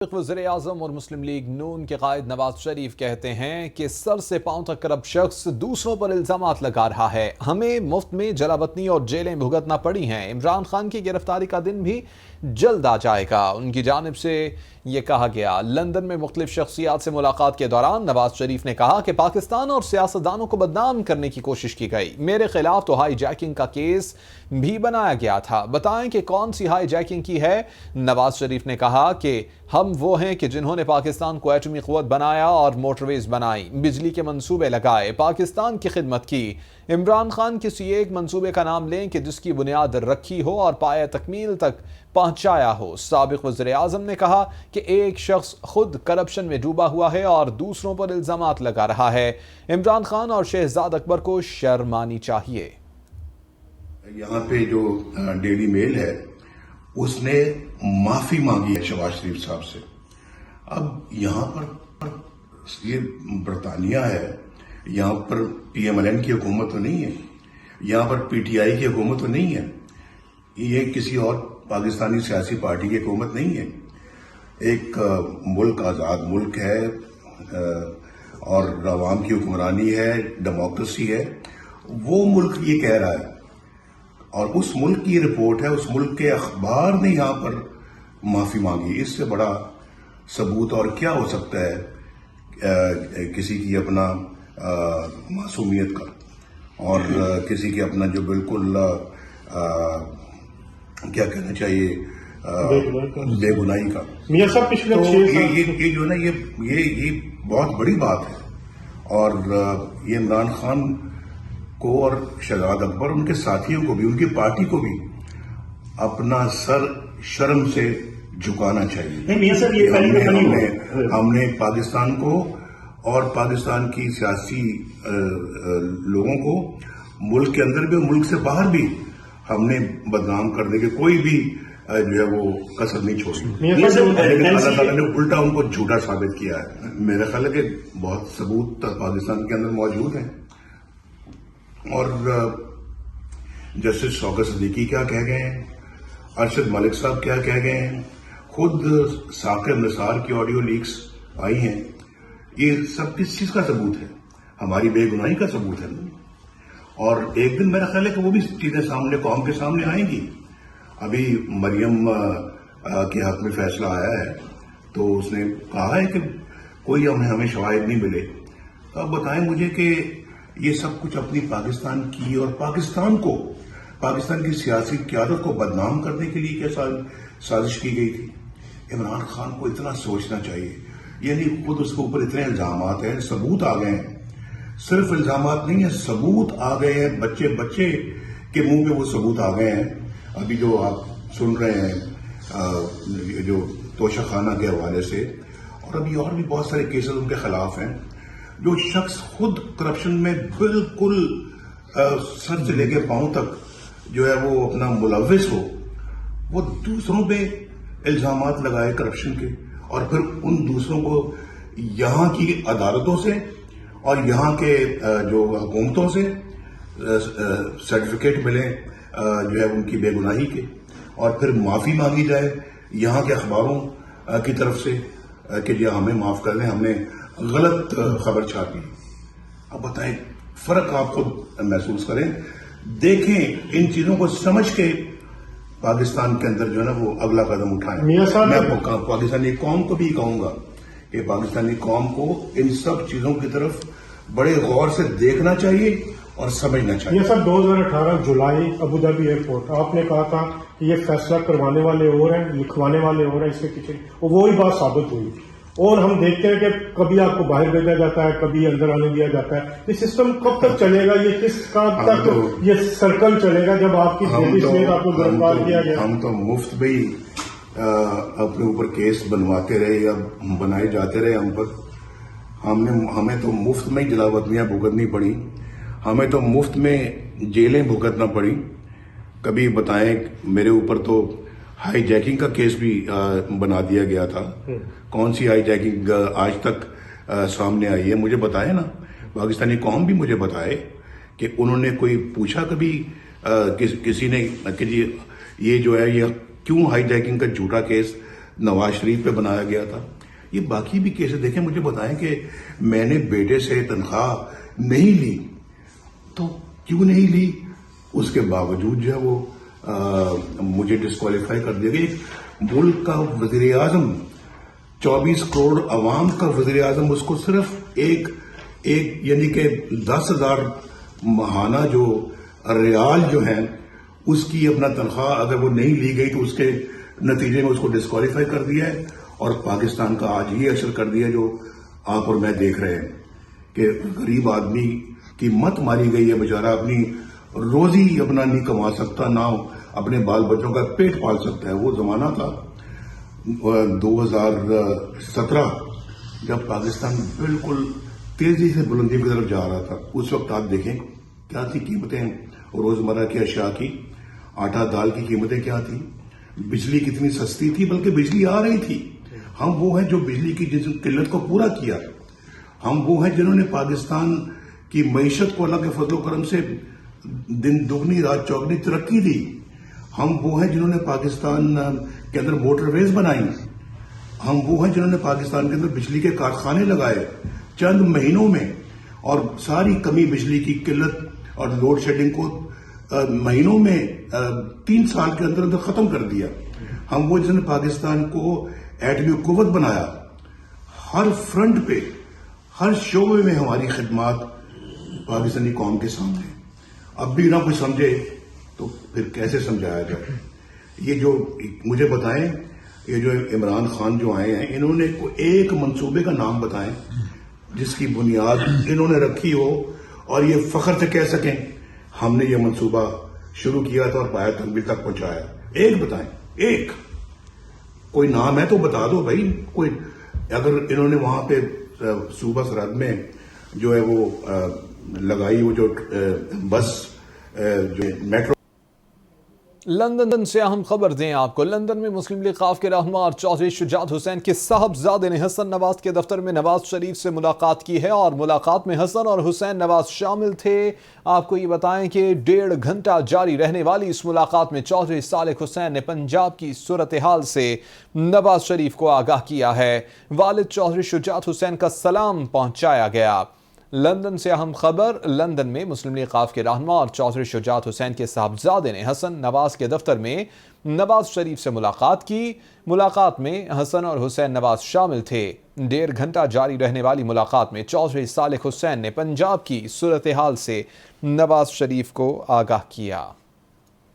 वज़ीर-ए-आज़म और मुस्लिम लीग नून के कायद नवाज शरीफ कहते हैं कि सर से पांव तक करप्ट शख्स दूसरों पर इल्जामात लगा रहा है। हमें मुफ्त में जलावतनी और जेलें भुगतना पड़ी हैं। इमरान खान की गिरफ्तारी का दिन भी जल्द आ जाएगा। उनकी जानिब से ये कहा गया। लंदन में मुख्तलिफ शख्सियात से मुलाकात के दौरान नवाज शरीफ ने कहा कि पाकिस्तान और सियासतदानों को बदनाम करने की कोशिश की गई। मेरे खिलाफ तो हाई जैकिंग का केस भी बनाया गया था। बताएं कि कौन सी हाई जैकिंग की है। नवाज शरीफ ने कहा कि हम वो हैं कि जिन्होंने पाकिस्तान को एटमी क़ुव्वत बनाया और मोटरवेज बनाई, बिजली के मंसूबे लगाए, पाकिस्तान की खिदमत की। इमरान खान किसी एक मंसूबे का नाम लें कि जिसकी बुनियाद रखी हो और पाया तकमील तक पहुंचाया हो। साबिक वज़ीर-ए-आज़म ने कहा कि एक शख्स खुद करप्शन में डूबा हुआ है और दूसरों पर इल्जामात लगा रहा है। इमरान खान और शहजाद अकबर को शर्म आनी चाहिए। यहाँ पे जो डेली मेल है उसने माफी मांगी है शहबाज शरीफ साहब से। अब यहाँ पर ये बरतानिया है, यहाँ पर PMLN की हुकूमत तो नहीं है, यहाँ पर PTI की हुकूमत तो नहीं है, ये किसी और पाकिस्तानी सियासी पार्टी की हुकूमत नहीं है। एक मुल्क आज़ाद मुल्क है और अवाम की हुक्मरानी है, डेमोक्रेसी है। वो मुल्क ये कह रहा है और उस मुल्क की रिपोर्ट है, उस मुल्क के अखबार ने यहाँ पर माफी मांगी। इससे बड़ा सबूत और क्या हो सकता है किसी की अपना मासूमियत का और किसी के अपना जो बिल्कुल क्या कहना चाहिए बेगुनाही का। पिछले तो ये जो ना ये बहुत बड़ी बात है और ये इमरान खान को और शहजाद अकबर उनके साथियों को भी, उनकी पार्टी को भी अपना सर शर्म से झुकाना चाहिए। हमने पाकिस्तान को और पाकिस्तान की सियासी लोगों को मुल्क के अंदर भी और मुल्क से बाहर भी हमने बदनाम करने के कोई भी जो है वो कसर नहीं छोड़ी। लेकिन अल्लाह ताला ने उल्टा उनको झूठा साबित किया है। मेरा ख्याल है कि बहुत सबूत पाकिस्तान के अंदर मौजूद हैं और जस्टिस शौकत सिद्दीकी क्या कह गए हैं, अरशद मलिक साहब क्या कह गए हैं, खुद साकिर निसार की ऑडियो लीक्स आई हैं। ये सब किस चीज का सबूत है? हमारी बेगुनाही का सबूत है। और एक दिन मेरा ख्याल है कि वो भी चीजें सामने कौम के सामने आएंगी। अभी मरियम के हक में फैसला आया है तो उसने कहा है कि कोई हमें शवाहिद नहीं मिले। तो अब बताएं मुझे कि ये सब कुछ अपनी पाकिस्तान की और पाकिस्तान की सियासी क़यादत को बदनाम करने के लिए क्या साजिश की गई थी। इमरान खान को इतना सोचना चाहिए। यानी खुद उसके ऊपर इतने इल्जामात हैं, सबूत आ गए हैं। सिर्फ इल्जामात नहीं है, सबूत आ गए हैं। बच्चे के मुंह में वो सबूत आ गए हैं। अभी जो आप सुन रहे हैं जो तोशाखाना के हवाले से, और अभी और भी बहुत सारे केसेस उनके खिलाफ हैं। जो शख्स खुद करप्शन में बिल्कुल सर से लेके पांव तक जो है वो अपना मुलव्विस हो, वो दूसरों पे इल्जामात लगाए करप्शन के और फिर उन दूसरों को यहाँ की अदालतों से और यहाँ के जो हुकूमतों से सर्टिफिकेट मिले जो है उनकी बेगुनाही के, और फिर माफी मांगी जाए यहाँ के अखबारों की तरफ से कि जी हमें माफ कर दें, हमने गलत खबर छापी। अब बताएं, फर्क आप खुद महसूस करें, देखें, इन चीजों को समझ के पाकिस्तान के अंदर जो है ना वो अगला कदम उठाएं। मैं पाकिस्तानी कौम को भी कहूंगा कि पाकिस्तानी कौम को इन सब चीजों की तरफ बड़े गौर से देखना चाहिए और समझना चाहिए। ये सब 2018 जुलाई अबू धाबी एयरपोर्ट, आपने कहा था कि ये फैसला करवाने वाले और हैं, लिखवाने वाले और हैं, इसके पीछे वही बात साबित हुई। और हम देखते हैं कि कभी आपको बाहर भेजा जाता है, कभी अंदर आने दिया जाता है। ये सिस्टम कब तक चलेगा? ये किस कब तक ये सर्कल चलेगा जब आपकी आपको गिरफ्तार किया गया? हम तो मुफ्त में ही अपने ऊपर केस बनवाते रहे या बनाए जाते रहे हम पर। हमें तो मुफ्त में ही जलावतनियां भुगतनी पड़ी, हमें तो मुफ्त में जेलें भुगतना पड़ी। कभी बताएं, मेरे ऊपर तो हाई जैकिंग का केस भी बना दिया गया था। कौन सी हाई जैकिंग आज तक सामने आई है? मुझे बताए ना, पाकिस्तानी कौम भी मुझे बताए कि उन्होंने कोई पूछा कभी किसी ने कि जी ये जो है ये क्यों हाई जैकिंग का झूठा केस نواز شریف پہ بنایا گیا تھا. یہ باقی بھی کیسز دیکھیں. مجھے بتائیں کہ میں نے بیٹے سے تنخواہ نہیں لی تو کیوں نہیں لی؟ اس کے باوجود جو ہے وہ مجھے ڈسکوالیفائی کر دیا گیا. ایک ملک کا وزیر اعظم، 24 کروڑ عوام کا وزیر اعظم، اس کو صرف ایک یعنی کہ 10,000 ماہانہ جو ریال جو ہیں اس کی اپنا تنخواہ اگر وہ نہیں لی گئی تو اس کے نتیجے میں اس کو ڈسکوالیفائی کر دیا ہے. اور پاکستان کا آج یہ اشر کر دیا جو آپ اور میں دیکھ رہے ہیں کہ غریب آدمی کی مت ماری گئی ہے. بیچارہ اپنی روزی اپنا نہیں کما سکتا، نہ اپنے بال بچوں کا پیٹ پال سکتا ہے. وہ زمانہ تھا 2017 جب پاکستان بالکل تیزی سے بلندی کی طرف جا رہا تھا. اس وقت آپ دیکھیں کیا تھی قیمتیں روزمرہ کی اشیاء کی. آٹا دال کی قیمتیں کیا تھی، بجلی کتنی سستی تھی، بلکہ بجلی آ رہی تھی. ہم وہ ہیں جو بجلی کی جس قلت کو پورا کیا. ہم وہ ہیں جنہوں نے پاکستان کی معیشت کو اللہ کے فضل و کرم سے دن دگنی رات چوگنی ترقی دی. ہم وہ ہیں جنہوں نے پاکستان کے اندر موٹر ویز بنائی. ہم وہ ہیں جنہوں نے پاکستان کے اندر بجلی کے کارخانے لگائے چند مہینوں میں، اور ساری کمی بجلی کی قلت اور لوڈ شیڈنگ کو مہینوں میں 3 سال کے اندر ختم کر دیا. ہم وہ جس نے پاکستان کو ایٹمی قوت بنایا. ہر فرنٹ پہ، ہر شعبے میں ہماری خدمات پاکستانی قوم کے سامنے. اب بھی نہ کوئی سمجھے تو پھر کیسے سمجھایا جائے؟ یہ جو مجھے بتائیں، یہ جو عمران خان جو آئے ہیں، انہوں نے ایک منصوبے کا نام بتائیں جس کی بنیاد انہوں نے رکھی ہو اور یہ فخر سے کہہ سکیں ہم نے یہ منصوبہ شروع کیا تھا اور پایا تکمیل تک پہنچایا. ایک بتائیں، ایک کوئی نام ہے تو بتا دو بھائی. کوئی اگر انہوں نے وہاں پہ صوبہ سرحد میں جو ہے وہ لگائی وہ جو بس جو میٹرو. لندن سے اہم خبر دیں آپ کو. لندن میں مسلم لیگ ق کے رہنما اور چودھری شجاعت حسین کے صاحبزادے نے حسن نواز کے دفتر میں نواز شریف سے ملاقات کی ہے اور ملاقات میں حسن اور حسین نواز شامل تھے. آپ کو یہ بتائیں کہ 1.5 گھنٹہ جاری رہنے والی اس ملاقات میں چودھری صالح حسین نے پنجاب کی صورتحال سے نواز شریف کو آگاہ کیا ہے. والد چودھری شجاعت حسین کا سلام پہنچایا گیا. لندن سے اہم خبر. لندن میں مسلم لیگ ق کے رہنما اور چودھری شجاعت حسین کے صاحبزادے نے حسن نواز کے دفتر میں نواز شریف سے ملاقات کی. ملاقات میں حسن اور حسین نواز شامل تھے. 1.5 گھنٹہ جاری رہنے والی ملاقات میں چودھری صالح حسین نے پنجاب کی صورتحال سے نواز شریف کو آگاہ کیا.